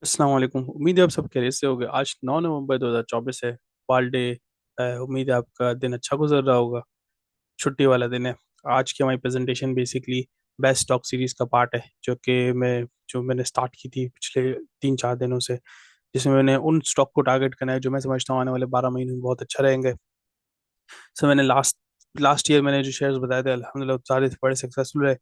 अस्सलाम वालेकुम। उम्मीद है आप सब खैरियत से होंगे। आज 9 नवंबर 2024 है। वालडे। उम्मीद है आपका दिन अच्छा गुजर रहा होगा। छुट्टी वाला दिन है। आज की हमारी presentation basically best stock series का पार्ट है, जो मैंने स्टार्ट की थी पिछले 3-4 दिनों से, जिसमें मैंने उन स्टॉक को टारगेट करना है जो मैं समझता हूँ आने वाले 12 महीने में बहुत अच्छा रहेंगे। सो मैंने लास्ट लास्ट ईयर मैंने जो शेयर्स बताए थे अल्हम्दुलिल्लाह सारे बड़े सक्सेसफुल रहे,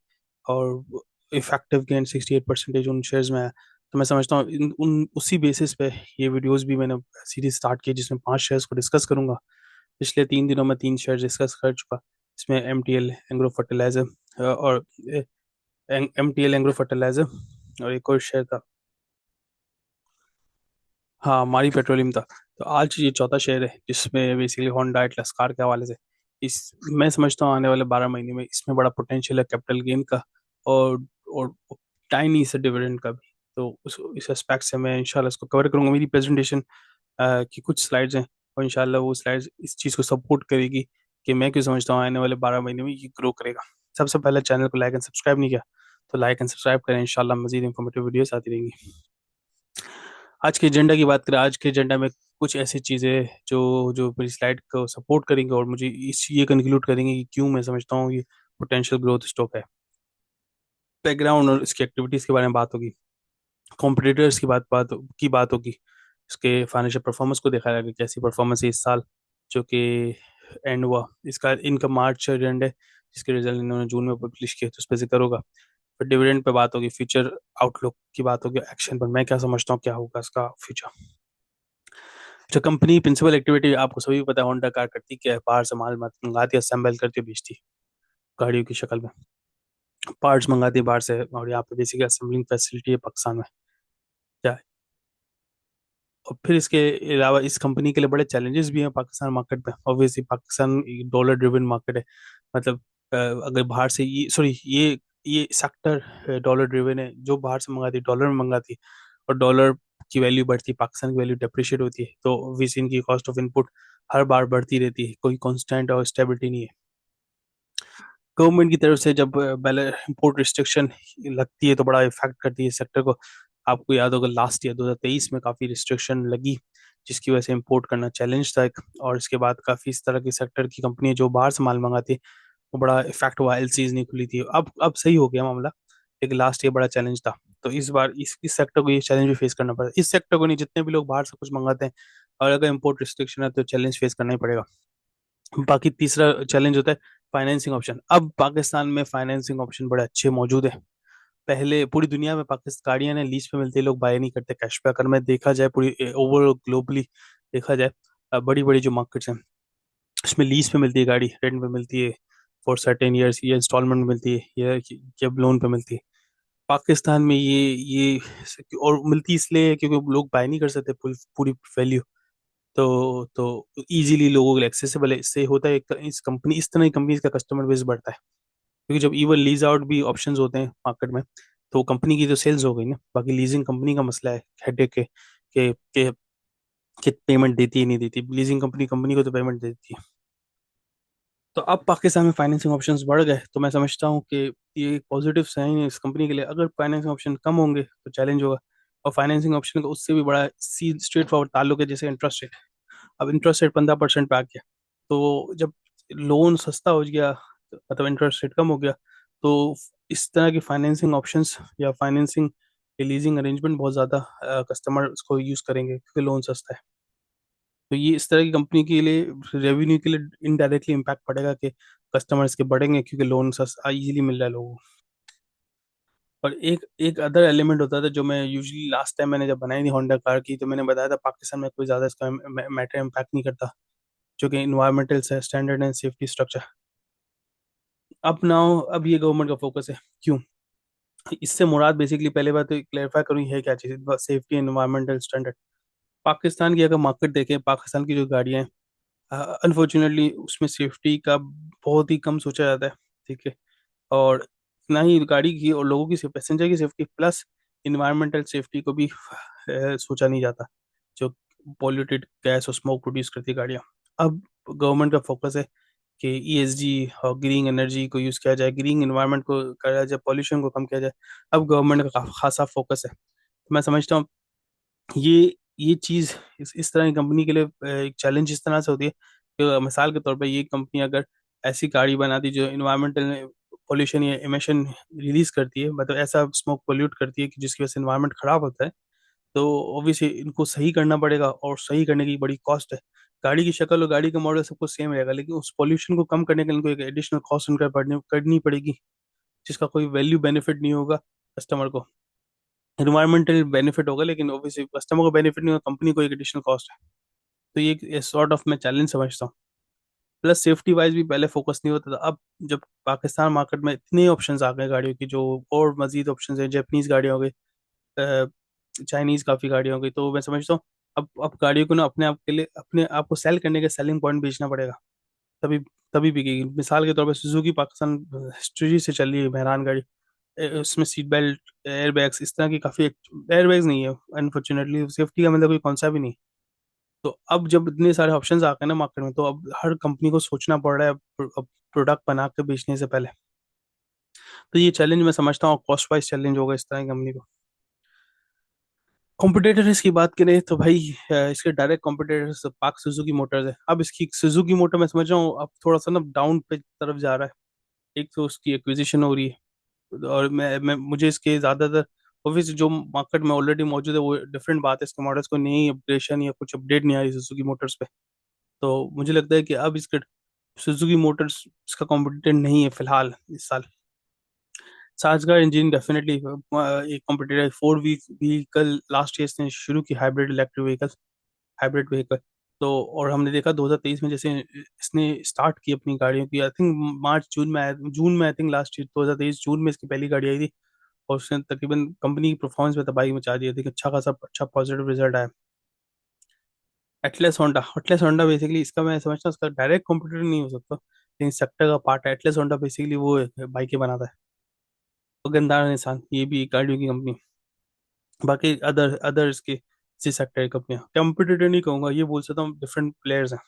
और इफेक्टिव गेन 68% उन शेयर्स में है। तो मैं समझता हूँ इन उन उसी बेसिस पे ये वीडियोस भी मैंने सीरीज स्टार्ट की, जिसमें 5 शेयर्स को डिस्कस करूंगा। पिछले 3 दिनों में 3 शेयर डिस्कस कर चुका। इसमें M T L Engro fertiliser और M T L Engro fertiliser और एक और शेयर था। हाँ, हमारी पेट्रोलियम था। तो आज ये चौथा शेयर है जिसमें बेसिकली होंडा एटलस कार के हवाले से इस मैं समझता हूँ आने वाले 12 महीने में इसमें बड़ा पोटेंशियल है कैपिटल गेन का, और और टाइनी से डिविडेंड का भी। तो इस एस्पेक्ट से मैं इंशाल्लाह इसको कवर करूंगा। मेरी प्रेजेंटेशन की कुछ स्लाइड्स हैं, और इंशाल्लाह वो स्लाइड्स इस चीज़ को सपोर्ट करेगी कि मैं क्यों समझता हूँ आने वाले 12 महीने में ये ग्रो करेगा। सबसे पहले चैनल को लाइक एंड सब्सक्राइब नहीं किया तो लाइक एंड सब्सक्राइब करें। इंशाल्लाह मजीद इंफॉर्मेटिव वीडियोस आती रहेंगी। आज के एजेंडा की बात करें, आज के एजेंडा में कुछ ऐसी चीज़ें जो जो मेरी स्लाइड को सपोर्ट करेंगे और मुझे इस ये कंक्लूड करेंगे कि क्यों मैं समझता हूँ ये पोटेंशियल ग्रोथ स्टॉक है। बैकग्राउंड और इसकी एक्टिविटीज़ के बारे में बात होगी। कॉम्पिटिटर्स की बात होगी। इसके फाइनेंशियल परफॉर्मेंस को देखा जाएगा, कैसी परफॉर्मेंस है इस साल जो कि एंड हुआ। इसका इनका मार्च एंड है, जिसके रिजल्ट इन्होंने जून में पब्लिश किए, तो उस पर जिक्र होगा। फिर डिविडेंड पे बात होगी, फ्यूचर आउटलुक की बात होगी, एक्शन पर मैं क्या समझता हूँ क्या होगा इसका फ्यूचर। जो कंपनी प्रिंसिपल एक्टिविटी आपको सभी पता है, होंडा कार करती क्या है, बाहर से माल मंगाती है, असेंबल करती है, बेचती है गाड़ियों की शक्ल में। पार्ट्स मंगाती है बाहर से, और यहाँ पे बेसिकली असेंबलिंग फैसिलिटी है पाकिस्तान में। क्या है। और फिर इसके अलावा इस कंपनी के लिए बड़े चैलेंजेस भी हैं पाकिस्तान मार्केट में। Obviously Pakistan dollar driven market है। मतलब अगर बाहर से ये सेक्टर डॉलर ड्रिवन है। जो बाहर से मंगाती है डॉलर में मंगाती है, और डॉलर की वैल्यू बढ़ती है, पाकिस्तान की वैल्यू डेप्रिशिएट होती है, तो ऑब्वियसली इनकी कॉस्ट ऑफ इनपुट हर बार बढ़ती रहती है, कोई कांस्टेंट और स्टेबिलिटी नहीं है। गवर्नमेंट की तरफ से जब इंपोर्ट रिस्ट्रिक्शन लगती है तो बड़ा इफेक्ट करती है सेक्टर को। आपको याद होगा लास्ट ईयर 2023 में काफ़ी रिस्ट्रिक्शन लगी, जिसकी वजह से इंपोर्ट करना चैलेंज था एक। और इसके बाद काफ़ी इस तरह की सेक्टर की कंपनी जो बाहर से माल मंगाती है, वो बड़ा इफेक्ट हुआ, एलसीज नहीं खुली थी। अब सही हो गया मामला, लेकिन लास्ट ईयर बड़ा चैलेंज था। तो इस बार इस सेक्टर को ये चैलेंज भी फेस करना पड़ा। इस सेक्टर को नहीं, जितने भी लोग बाहर से कुछ मंगाते हैं, और अगर इम्पोर्ट रिस्ट्रिक्शन है तो चैलेंज फेस करना ही पड़ेगा। बाकी तीसरा चैलेंज होता है फाइनेंसिंग ऑप्शन। अब पाकिस्तान में फाइनेंसिंग ऑप्शन बड़े अच्छे मौजूद है। पहले पूरी दुनिया में पाकिस्तान गाड़ियां ने लीज पे मिलती है, लोग बाय नहीं करते कैश पे। अगर मैं देखा जाए पूरी ओवरऑल ग्लोबली देखा जाए, बड़ी बड़ी जो मार्केट्स हैं उसमें लीज पे मिलती है गाड़ी, रेंट पे मिलती है फॉर सर्टेन ईयर्स, ये इंस्टॉलमेंट में मिलती है, ये जब लोन पे मिलती है। पाकिस्तान में ये और मिलती इसलिए है क्योंकि लोग बाय नहीं कर सकते पूरी पूरी वैल्यू। तो इजीली लोगों के लिए एक्सेसिबल है। इससे होता है इस तरह की कंपनीज का कस्टमर बेस बढ़ता है, क्योंकि जब इवन लीज आउट भी ऑप्शंस होते हैं मार्केट में, तो कंपनी की तो सेल्स हो गई ना। बाकी लीजिंग कंपनी का मसला है, हेडेक के कि पेमेंट देती है नहीं देती। लीजिंग कंपनी कंपनी को तो पेमेंट देती है। तो अब पाकिस्तान में फाइनेंसिंग ऑप्शंस बढ़ गए, तो मैं समझता हूँ कि ये एक पॉजिटिव साइन है इस कंपनी के लिए। अगर फाइनेंसिंग ऑप्शन कम होंगे तो चैलेंज होगा। और फाइनेंसिंग ऑप्शन का उससे भी बड़ा सी स्ट्रेट फॉरवर्ड ताल्लुक है, जैसे इंटरेस्ट रेट। अब इंटरेस्ट रेट 15% पे आ गया, तो जब लोन सस्ता हो गया, मतलब इंटरेस्ट रेट कम हो गया, तो इस तरह की फाइनेंसिंग ऑप्शंस या फाइनेंसिंग लीजिंग अरेंजमेंट बहुत ज़्यादा कस्टमर उसको यूज़ करेंगे, क्योंकि लोन सस्ता है। तो ये इस तरह की कंपनी के लिए, रेवेन्यू के लिए इनडायरेक्टली इम्पैक्ट पड़ेगा कि कस्टमर्स के बढ़ेंगे, क्योंकि लोन सस्ता इजीली मिल रहा है लोगों को। और एक एक अदर एलिमेंट होता था जो मैं यूजुअली लास्ट टाइम मैंने जब बनाई थी होंडा कार की, तो मैंने बताया था पाकिस्तान में कोई ज़्यादा इसका मैटर इम्पैक्ट नहीं करता, जो कि environmental standard and safety structure. अब ये गवर्नमेंट का फोकस है। क्यों? इससे मुराद बेसिकली पहले बात तो क्लेरिफाई करूँ है क्या चीज़, सेफ्टी एनवायरमेंटल स्टैंडर्ड। पाकिस्तान की अगर मार्केट देखें, पाकिस्तान की जो गाड़ियाँ हैं, अनफॉर्चुनेटली उसमें सेफ्टी का बहुत ही कम सोचा जाता है। ठीक है। और ना ही गाड़ी की और लोगों की पैसेंजर की सेफ्टी प्लस इन्वायरमेंटल सेफ्टी को भी सोचा नहीं जाता, जो पॉल्यूटेड गैस और स्मोक प्रोड्यूस करती है गाड़ियाँ। अब गवर्नमेंट का फोकस है कि ईएसजी और ग्रीन एनर्जी को यूज़ किया जाए, ग्रीन इन्वायरमेंट को करा जाए, पॉल्यूशन को कम किया जाए। अब गवर्नमेंट का खासा फोकस है। तो मैं समझता हूँ ये चीज इस तरह की कंपनी के लिए एक चैलेंज इस तरह से होती है कि मिसाल के तौर पे ये कंपनी अगर ऐसी गाड़ी बनाती जो इन्वायरमेंटल पोल्यूशन या इमिशन रिलीज करती है, मतलब ऐसा स्मोक पोल्यूट करती है कि जिसकी वजह से इन्वायरमेंट खराब होता है, तो ऑब्वियसली इनको सही करना पड़ेगा और सही करने की बड़ी कॉस्ट है। गाड़ी की शक्ल और गाड़ी का मॉडल सब कुछ सेम रहेगा, लेकिन उस पोल्यूशन को कम करने के लिए इनको एक एडिशनल कॉस्ट इनकर करनी पड़ेगी, जिसका कोई वैल्यू बेनिफिट नहीं होगा कस्टमर को। इन्वायरमेंटल बेनिफिट होगा लेकिन ऑब्वियसली कस्टमर को बेनिफिट नहीं होगा, कंपनी को एक एडिशनल कॉस्ट है। तो ये एक सॉर्ट ऑफ मैं चैलेंज समझता हूँ। प्लस सेफ्टी वाइज भी पहले फोकस नहीं होता था, अब जब पाकिस्तान मार्केट में इतने ऑप्शंस आ गए गाड़ियों की, जो और मजीद ऑप्शंस हैं, जापानीज गाड़ियाँ हो गई, चाइनीज काफी गाड़ियाँ हो गई, तो मैं समझता हूँ अब गाड़ियों को ना अपने आप के लिए अपने आप को सेल करने के सेलिंग पॉइंट बेचना पड़ेगा, तभी तभी बिकेगी। मिसाल के तौर पर सुजुकी पाकिस्तान हिस्ट्री से चल रही है मेहरान गाड़ी, उसमें सीट बेल्ट, एयर बैग्स, इस तरह की काफी, एयर बैग्स नहीं है अनफॉर्चुनेटली, सेफ्टी का मतलब कोई कॉन्सेप्ट भी नहीं। तो अब जब इतने सारे ऑप्शंस आ गए ना मार्केट में, तो अब हर कंपनी को सोचना पड़ रहा है प्रोडक्ट बना के बेचने से पहले। तो ये चैलेंज मैं समझता हूँ कॉस्ट वाइज चैलेंज होगा इस तरह की कंपनी को। कॉम्पिटिटर्स की बात करें तो भाई इसके डायरेक्ट कॉम्पिटिटर्स पाक सुजुकी मोटर्स है। अब इसकी सुजुकी मोटर मैं समझ रहा हूँ अब थोड़ा सा ना डाउन पे तरफ जा रहा है। एक तो उसकी एक्विजिशन हो रही है, और मैं मुझे इसके ज्यादातर ऑब्वियसली जो मार्केट में ऑलरेडी मौजूद है वो डिफरेंट बात है, इसके मॉडल्स को नई अपग्रेडेशन या कुछ अपडेट नहीं आ रही सुजुकी मोटर्स पे। तो मुझे लगता है कि अब इसके सुजुकी मोटर्स इसका कॉम्पिटिटर नहीं है फिलहाल इस साल। साज का इंजन डेफिनेटली एक कॉम्पिटिटर है। फोर व्हीकल लास्ट ईयर इसने शुरू की, hybrid electric vehicle, hybrid vehicle. तो और हमने देखा 2023 में जैसे इसने स्टार्ट की अपनी गाड़ियों की, आई थिंक मार्च जून में जून में, आई थिंक लास्ट ईयर 2023 जून में इसकी पहली गाड़ी आई थी, और उसने तकरीबन कंपनी की परफॉर्मेंस में तबाही मचा दी थी, अच्छा खासा अच्छा पॉजिटिव रिजल्ट आया। एटलस होंडा बेसिकली इसका मैं समझता हूँ इसका डायरेक्ट कॉम्पिटिटर नहीं हो सकता, लेकिन सेक्टर का पार्ट है। एटलस होंडा बेसिकली वो बाइकें बनाता है, और गंदारा निसान ये भी गाड़ियों की कंपनी। बाकी अदर इसके इसी सेक्टर की कंपनियां, कंपटीटर नहीं कहूंगा, ये बोल सकता हूँ डिफरेंट प्लेयर्स हैं।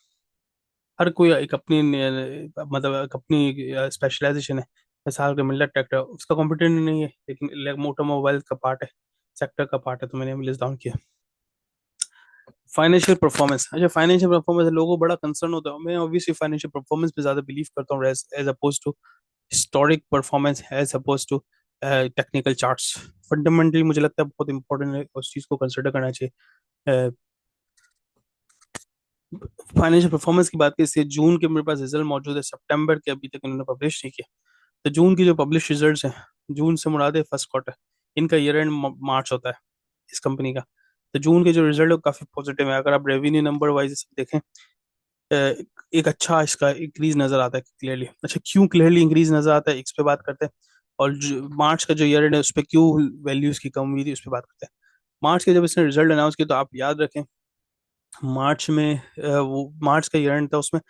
हर कोई एक अपनी मतलब एक अपनी स्पेशलाइजेशन है। मिसाल के मिलर ट्रैक्टर उसका कंपटीटर नहीं है, लेकिन मोटरमोबाइल का पार्ट है, सेक्टर का पार्ट है, तो मैंने लिस्ट डाउन किया। फाइनेंशियल परफॉर्मेंस, अच्छा फाइनेंशियल परफॉर्मेंस लोगों को बड़ा कंसर्न होता है। मैं ऑब्वियसली फाइनेंशियल परफॉर्मेंस पे ज्यादा बिलीव करता हूँ as opposed to historic performance, as opposed to technical charts. Fundamentally मुझे लगता है बहुत इंपॉर्टेंट है, उस चीज को कंसिडर करना चाहिए। फाइनेंशियल परफॉर्मेंस की बात की, इससे जून के मेरे पास रिजल्ट मौजूद है, सितंबर के अभी तक इन्होंने पब्लिश नहीं किया। तो जून की जो पब्लिश रिजल्ट्स हैं, जून से मुराद है फर्स्ट क्वार्टर, इनका ईयर एंड मार्च होता है इस कंपनी का। तो जून के जो रिजल्ट है वो काफी पॉजिटिव है, अगर आप रेवेन्यू नंबर वाइज देखें, एक अच्छा इसका इंक्रीज नजर आता है क्लियरली। अच्छा क्यों क्लियरली इंक्रीज नजर आता है इस पे बात करते हैं, और मार्च का जो ईयर एंड है उस पर क्यों वैल्यूज की कम हुई थी उस पर बात करते हैं। मार्च के जब इसने रिजल्ट अनाउंस किया तो आप याद रखें, मार्च में वो मार्च का ईयर एंड था, उसमें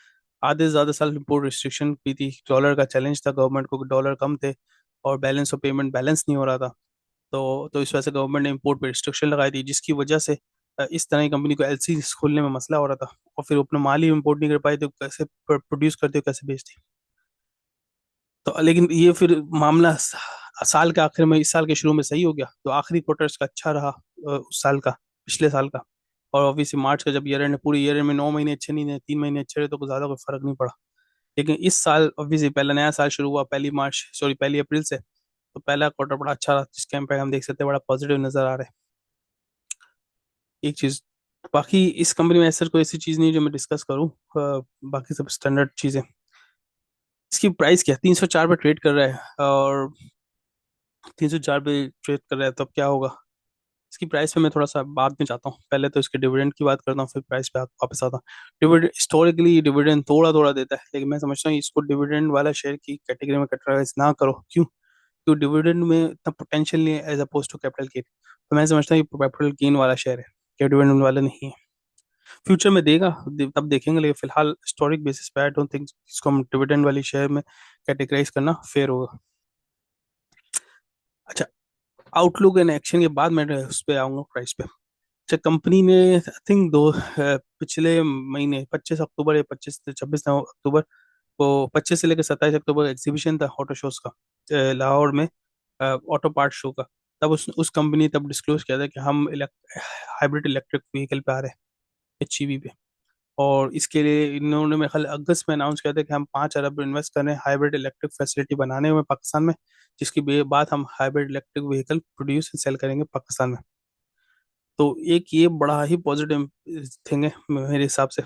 आधे से ज्यादा साल इम्पोर्ट रिस्ट्रिक्शन भी थी, डॉलर का चैलेंज था गवर्नमेंट को, डॉलर कम थे और बैलेंस ऑफ पेमेंट बैलेंस नहीं हो रहा था। तो इस वजह से गवर्नमेंट ने इम्पोर्ट पे रिस्ट्रिक्शन लगाई थी, जिसकी वजह से इस तरह की कंपनी को एलसी खोलने में मसला हो रहा था, और फिर वो अपना माल ही इम्पोर्ट नहीं कर पाई, तो कैसे प्रोड्यूस करते हो कैसे बेचते। तो लेकिन ये फिर मामला साल के आखिर में, इस साल के शुरू में सही हो गया, तो आखिरी क्वार्टर का अच्छा रहा उस साल का, पिछले साल का। और ऑब्वियसली मार्च का जब ईयर एंड, पूरे ईयर में 9 महीने अच्छे नहीं रहे, 3 महीने अच्छे रहे, तो कुछ ज्यादा कोई फर्क नहीं पड़ा। लेकिन इस साल ऑब्वियसली पहला नया साल शुरू हुआ पहली मार्च, सॉरी 1 अप्रैल से, तो पहला क्वार्टर बड़ा अच्छा रहा, जिसके इम्पैक्ट हम देख सकते हैं बड़ा पॉजिटिव नजर आ रहा है। एक चीज, बाकी इस कंपनी में ऐसा कोई ऐसी चीज नहीं है जो मैं डिस्कस करूं, बाकी सब स्टैंडर्ड चीजें। इसकी प्राइस क्या 304 पे ट्रेड कर रहा है, और 304 पे ट्रेड कर रहा है, तो अब क्या होगा। इसकी प्राइस पे मैं थोड़ा सा बाद में जाता हूँ, पहले तो इसके डिविडेंड की बात करता हूँ, फिर प्राइस पे वापस आता हूँ। डिविडेंड हिस्टोरिकली डिविडेंड थोड़ा थोड़ा देता है, लेकिन मैं समझता हूँ इसको डिविडेंड वाला शेयर की कैटेगरी में कैटेगराइज ना करो। क्यों? क्योंकि डिविडेंड में इतना पोटेंशियल नहीं है as opposed to capital gain, तो मैं समझता हूँ ये कैपिटल गेन वाला शेयर है, क्या डिविडेंड वाला नहीं है। फ्यूचर में देगा, तब देखेंगे, लेकिन फिलहाल हिस्टोरिक बेसिस पे आई डोंट थिंक इसको हम डिविडेंड वाली शेयर में कैटेगराइज करना फेयर होगा। अच्छा, आउटलुक एंड एक्शन के बाद मैं उस पर आऊंगा प्राइस पे। अच्छा, कंपनी ने आई थिंक पिछले महीने 25 अक्टूबर या 25 से 26 अक्टूबर को, 25 से लेकर 27 अक्टूबर एग्जीबिशन था ऑटो शोज का, लाहौर में, ऑटो पार्ट शो का। उस कंपनी तब डिस्क्लोज किया था कि हम हाइब्रिड इलेक्ट्रिक व्हीकल पे आ रहे हैं, HEV पे। और इसके लिए इन्होंने मेरे ख्याल अगस्त में अनाउंस किया था कि हम 5 अरब इन्वेस्ट कर रहे हैं हाइब्रिड इलेक्ट्रिक फैसिलिटी बनाने में पाकिस्तान में, जिसकी बाद हम hybrid electric vehicle produce and sell करेंगे पाकिस्तान में। तो एक ये बड़ा ही पॉजिटिव थिंग है मेरे हिसाब से।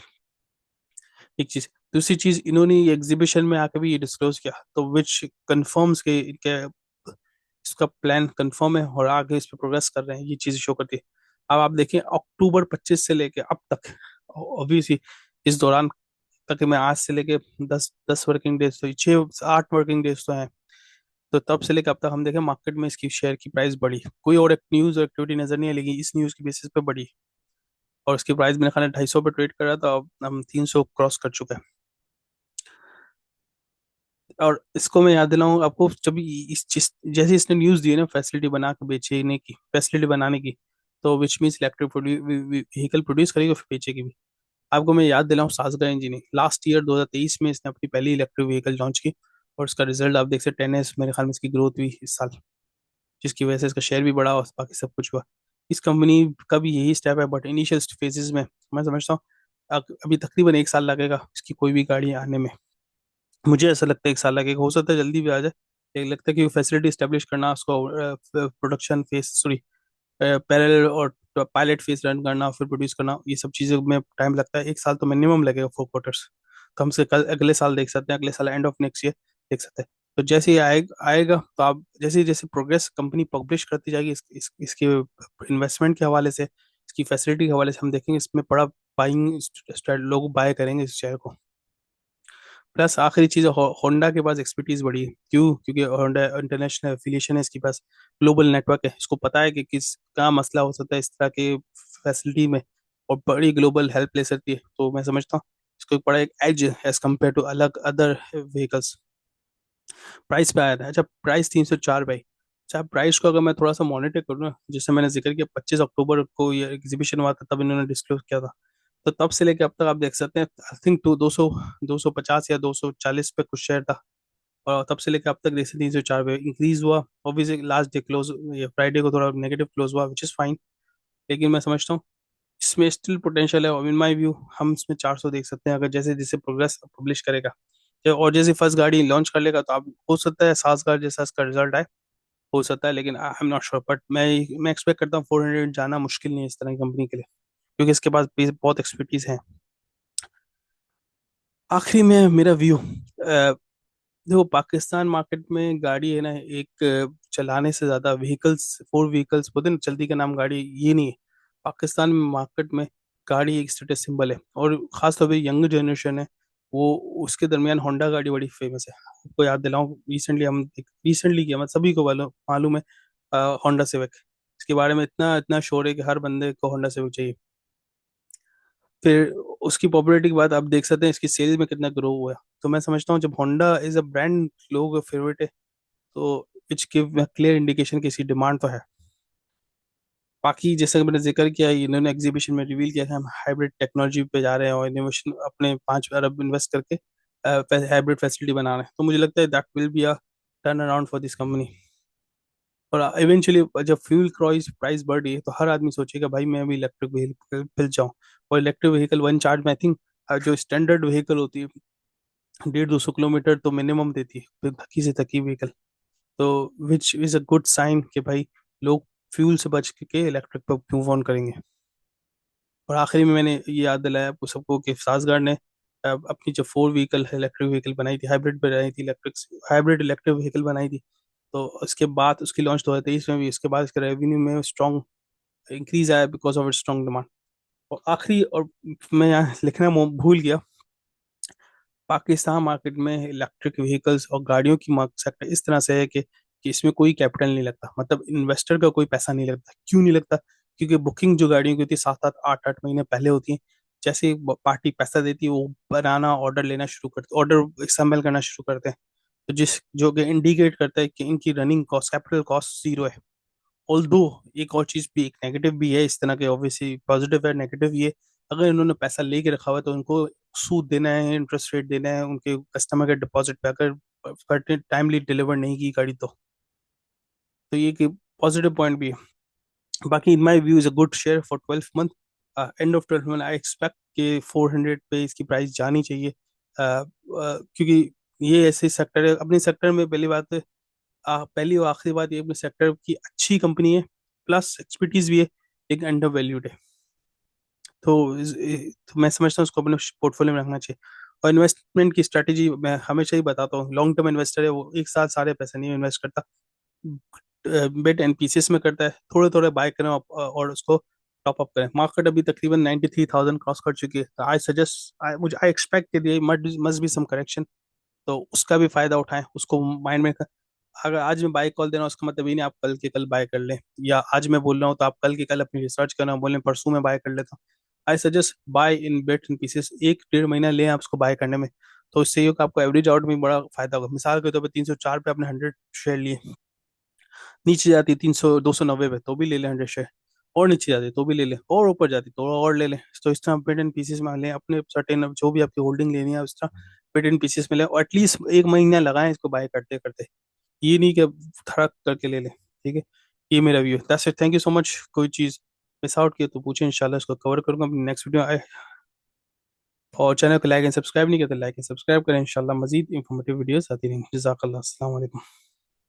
एक चीज, दूसरी चीज, इन्होंने ये एग्जीबिशन में आके भी ये डिस्क्लोज किया, तो विच कंफर्म्स के इनके इसका प्लान कंफर्म है और आगे इस पे प्रोग्रेस कर रहे हैं, ये चीज शो करती है। अब आप देखें अक्टूबर 25 से लेके अब तक, ऑब्वियसली इस दौरान तक मैं आज से लेके 10 10 वर्किंग डेज, तो 6 8 वर्किंग डेज तो हैं। तो तब से लेकर अब तक हम देखें मार्केट में इसकी शेयर की प्राइस बढ़ी, कोई और एक न्यूज और एक्टिविटी नजर नहीं है, लेकिन इस न्यूज की बेसिस पे बढ़ी। और उसकी प्राइस मेरे ख्याल में 250 पे ट्रेड कर रहा था, अब हम 300 क्रॉस कर चुके हैं। और इसको मैं याद दिलाऊं आपको, जब इस चीज जैसे इसने न्यूज दी है ना फैसिलिटी बना के बेचने की, फैसिलिटी बनाने की, तो which means electric vehicle produce करेगी और फिर बेचेगी भी। आपको मैं याद दिलाऊं, सासगा इंजीनियरिंग लास्ट ईयर 2023 में इसने अपनी पहली इलेक्ट्रिक व्हीकल लॉन्च की, और उसका रिजल्ट आप देख सकते हैं 10s, मेरे ख्याल में इसकी ग्रोथ हुई इस साल, जिसकी वजह से इसका शेयर भी बढ़ा और बाकी सब कुछ हुआ। इस कंपनी का भी यही स्टेप है, बट इनिशियल फेजेस में मैं समझता हूँ अभी तकरीबन 1 साल लगेगा इसकी कोई भी गाड़ी आने में। मुझे ऐसा लगता है 1 साल लगेगा, हो सकता है जल्दी भी आ जाए, लेकिन लगता है कि फैसिलिटी स्टेब्लिश करना, उसको प्रोडक्शन फेस, सॉरी पैरेलल और पायलट फेस रन करना, फिर प्रोड्यूस करना, ये सब चीज़ों में टाइम लगता है। 1 साल तो मिनिमम लगेगा, 4 क्वार्टर्स। तो हम से कल अगले साल देख सकते हैं, अगले साल एंड ऑफ नेक्स्ट ईयर देख सकते हैं। तो जैसे ही आएगा तो आप जैसे जैसे प्रोग्रेस कंपनी पब्लिश करती जाएगी इसके इन्वेस्टमेंट के हवाले से, इसकी फैसिलिटी के हवाले से, हम देखेंगे इसमें बड़ा बाइंग, लोग बाय करेंगे इस शेयर को। प्लस आखिरी चीज़, होंडा के पास एक्सपर्टीज बड़ी है, क्यों? क्योंकि होंडा इंटरनेशनल एफिलिएशन है, इसके पास ग्लोबल नेटवर्क है, इसको पता है कि किस का मसला हो सकता है इस तरह के फैसिलिटी में, और बड़ी ग्लोबल हेल्प ले सकती है। तो मैं समझता हूँ इसको एक बड़ा एक एज एज कम्पेयर टू अलग अदर व्हीकल्स। प्राइस पे आया था, अच्छा प्राइस 304 भाई। अच्छा, प्राइस को अगर मैं थोड़ा सा मॉनिटर करूँ ना, जैसे मैंने जिक्र किया 25 अक्टूबर को ये एग्जीबिशन हुआ था, तब इन्होंने डिस्क्लोज किया था। तो तब से लेके अब तक आप देख सकते हैं, आई थिंक 250 या 240 पे कुछ शेयर था, और तब से लेकर अब तक जैसे 304 पे इंक्रीज हुआ। ऑब्वियसली लास्ट डे क्लोज, ये फ्राइडे को थोड़ा नेगेटिव क्लोज हुआ, विच इज़ फाइन। लेकिन मैं समझता हूँ इसमें स्टिल पोटेंशियल है, इन माय व्यू हम इसमें 400 देख सकते हैं, अगर जैसे जैसे प्रोग्रेस पब्लिश करेगा। और जैसे फर्स्ट गाड़ी लॉन्च कर लेगा तो आप, हो सकता है 7 गाड़ी जैसा इसका रिजल्ट आए, हो सकता है, लेकिन I am not sure. But मैं एक्सपेक्ट करता हूँ 400 जाना मुश्किल नहीं है इस तरह की कंपनी के लिए, क्योंकि इसके पास भी बहुत एक्सपर्टीज है। आखिरी में मेरा व्यू, देखो पाकिस्तान मार्केट में गाड़ी है ना, एक चलाने से ज्यादा व्हीकल्स, 4 व्हीकल्स बोलते हैं ना, चलती का नाम गाड़ी, ये नहीं है। पाकिस्तान में मार्केट में गाड़ी एक स्टेटस सिंबल है, और खास तौर पे यंग जनरेशन है, वो उसके दरमियान होंडा गाड़ी बड़ी फेमस है। आपको याद दिलाऊं, रिसेंटली किया, मतलब सभी को मालूम है होंडा सिविक। इसके बारे में इतना इतना शोर है कि हर बंदे को होंडा सिविक चाहिए। फिर उसकी पॉपुलैरिटी के बाद आप देख सकते हैं इसकी सेल्स में कितना ग्रो हुआ है। तो मैं समझता हूँ जब होंडा इज अ ब्रांड लोगों का फेवरेट है, तो इट्स गिव क्लियर इंडिकेशन कि इसकी डिमांड तो है। बाकी जैसे कि मैंने जिक्र किया, इन्होंने एग्जीबिशन में रिवील किया कि हम हाइब्रिड टेक्नोलॉजी पे जा रहे हैं, और इनोवेशन अपने 5 अरब इन्वेस्ट करके हाइब्रिड फैसिलिटी बना रहे हैं। तो मुझे लगता है that will be a turn around for this company. और इवेंचुअली जब फ्यूल प्राइस प्राइस बढ़ रही है, तो हर आदमी सोचेगा भाई मैं भी इलेक्ट्रिक व्हीकल पे जाऊं। और इलेक्ट्रिक व्हीकल वन चार्ज में आई थिंक जो स्टैंडर्ड व्हीकल होती है 150 200 किलोमीटर तो मिनिमम देती है, फिर थकी से थकी व्हीकल। तो which is a good sign कि भाई लोग फ्यूल से बच के इलेक्ट्रिक पर मूव ऑन करेंगे। और आखिरी में मैंने ये याद दिलाया आपको सबको कि सासगार्ड ने अपनी जो 4 व्हीकल है इलेक्ट्रिक व्हीकल बनाई थी, हाइब्रिड बनाई थी, हाइब्रिड इलेक्ट्रिक व्हीकल बनाई थी। तो उसके बाद उसकी लॉन्च 2023 में भी, उसके बाद इसके रेवेन्यू में स्ट्रॉन्ग इंक्रीज आया because of it strong demand. और आखिरी, और मैं यहाँ लिखना भूल गया, पाकिस्तान मार्केट में इलेक्ट्रिक व्हीकल्स और गाड़ियों की मार्केट सेक्टर इस तरह से है कि इसमें कोई कैपिटल नहीं लगता, मतलब इन्वेस्टर का कोई पैसा नहीं लगता। क्यों नहीं लगता? क्योंकि बुकिंग जो गाड़ियों की होती है 7 7 8 8 महीने पहले होती है। जैसे ही पार्टी पैसा देती है, वो बनाना, ऑर्डर लेना शुरू करते, ऑर्डर एक्सएमएल करना शुरू करते हैं। तो जिस जो कि इंडिकेट करता है कि इनकी running cost, capital cost zero है। ऑल्दो एक और चीज भी, एक नेगेटिव भी है इस तरह के, ऑब्वियसली पॉजिटिव है नेगेटिव ये, अगर इन्होंने पैसा लेके रखा हुआ है तो उनको सूद देना है, इंटरेस्ट रेट देना है उनके कस्टमर के डिपॉजिट पे, अगर टाइमली डिलीवर नहीं की गाड़ी तो ये कि पॉजिटिव पॉइंट भी है। बाकी in my view is a good share for 12 month. End of 12 month I expect कि 400 पे इसकी प्राइस जानी चाहिए। क्योंकि ये ऐसे सेक्टर है, अपने सेक्टर में पहली बात है, पहली और आखिरी बात, ये अपने सेक्टर की अच्छी कंपनी है, प्लस एक्सपर्टीज भी है, लेकिन अंडर वैल्यूड है। तो मैं समझता हूँ उसको अपने पोर्टफोलियो में रखना चाहिए। और इन्वेस्टमेंट की स्ट्रेटेजी मैं हमेशा ही बताता हूँ, लॉन्ग टर्म इन्वेस्टर है वो एक साथ सारे पैसे नहीं इन्वेस्ट करता, बेट एंड पीसेस में करता है, थोड़े थोड़े बाय करें और उसको टॉप अप करें। मार्केट अभी तकरीबन 93,000 क्रॉस कर चुकी है, तो आई सजेस्ट, आई एक्सपेक्ट कि मस्ट बी सम करेक्शन, तो उसका भी फायदा उठाएं, उसको माइंड में अगर आज मैं बाय कॉल दे रहा हूँ उसका मतलब ये नहीं आप कल के कल बाय कर लें, या आज मैं बोल रहा हूँ तो आप कल के कल अपनी रिसर्च कर रहे हो बोलें परसों में बाय कर लेता हूँ। I suggest buy in bit in pieces, 1 डेढ़ महीना लें आप उसको बाय करने में। तो इससे ये होगा आपको एवरेज आउट में बड़ा फायदा होगा। मिसाल के तौर पर 304 पे आपने 100 शेयर लिए, नीचे जाती 290 पे तो भी ले लें 100 शेयर, और नीचे जाती तो भी ले लें, और ऊपर जाती तो और ले लें। तो इस तरह बिट एंड पीसेस में लें, अपने सर्टेन जो भी आपकी होल्डिंग लेनी है उस तरह बिट एंड पीसेस में लें, और एटलीस्ट 1 महीना लगाएं इसको बाय करते करते, ये नहीं कि धड़क करके ले लें। ठीक है, ये मेरा व्यू है। That's it, thank you so much. कोई चीज़ मिस आउट किया तो पूछे, इंशाल्लाह इसको कवर करूंगा अपनी नेक्स्ट वीडियो आए। और चैनल को लाइक एंड सब्सक्राइब नहीं किया तो लाइक एंड सब्सक्राइब करें, इंशाल्लाह मजीद इंफॉर्मेटिव वीडियोस आती रहेंगी। जज़ाकल्लाह, अस्सलाम वालेकुम।